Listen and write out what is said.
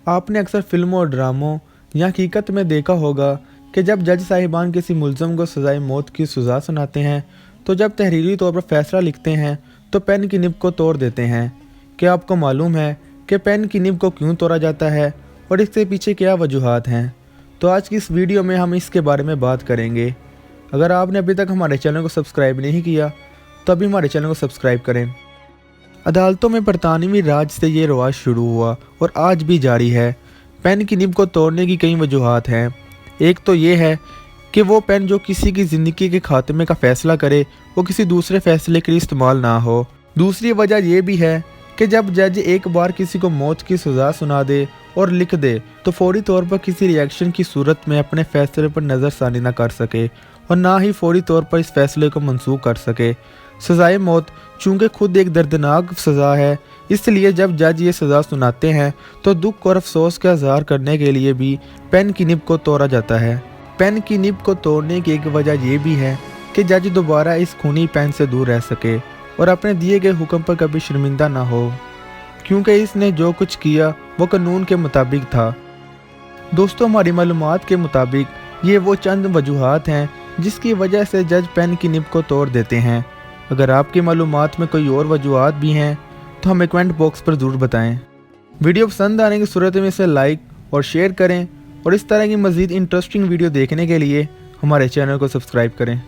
आपने अक्सर फिल्मों और ड्रामों या हकीकत में देखा होगा कि जब जज साहिबान किसी मुल्ज़म को सज़ाए मौत की सज़ा सुनाते हैं तो जब तहरीरी तौर पर फैसला लिखते हैं तो पेन की निब को तोड़ देते हैं। क्या आपको मालूम है कि पेन की निब को क्यों तोड़ा जाता है और इसके पीछे क्या वजूहात हैं? तो आज की इस वीडियो में हम इसके बारे में बात करेंगे। अगर आपने अभी तक हमारे चैनल को सब्सक्राइब नहीं किया तो अभी हमारे चैनल को सब्सक्राइब करें। अदालतों में बरतानवी राज से ये रवाज शुरू हुआ और आज भी जारी है। पेन की निब को तोड़ने की कई वजूहात हैं। एक तो ये है कि वो पेन जो किसी की ज़िंदगी के खात्मे का फ़ैसला करे वो किसी दूसरे फ़ैसले के लिए इस्तेमाल ना हो। दूसरी वजह ये भी है कि जब जज एक बार किसी को मौत की सज़ा सुना दे और लिख दे तो फौरी तौर पर किसी रिएक्शन की सूरत में अपने फ़ैसले पर नज़रसानी ना कर सके और ना ही फौरी तौर पर इस फैसले को मनसूख कर सके। सज़ाए मौत चूँकि खुद एक दर्दनाक सज़ा है, इसलिए जब जज ये सज़ा सुनाते हैं तो दुख और अफसोस का इज़हार करने के लिए भी पेन की निब को तोड़ा जाता है। पेन की निब को तोड़ने की एक वजह ये भी है कि जज दोबारा इस खूनी पेन से दूर रह सके और अपने दिए गए हुक्म पर कभी शर्मिंदा ना हो, क्योंकि इसने जो कुछ किया वो कानून के मुताबिक था। दोस्तों, हमारी मालूमात के मुताबिक ये वो चंद वजूहात हैं जिसकी वजह से जज पेन की निब को तोड़ देते हैं। अगर आपकी मालूमात में कोई और वजूहात भी हैं तो हमें कमेंट बॉक्स पर ज़रूर बताएं। वीडियो पसंद आने की सूरत में इसे लाइक और शेयर करें और इस तरह की मज़ीद इंटरेस्टिंग वीडियो देखने के लिए हमारे चैनल को सब्सक्राइब करें।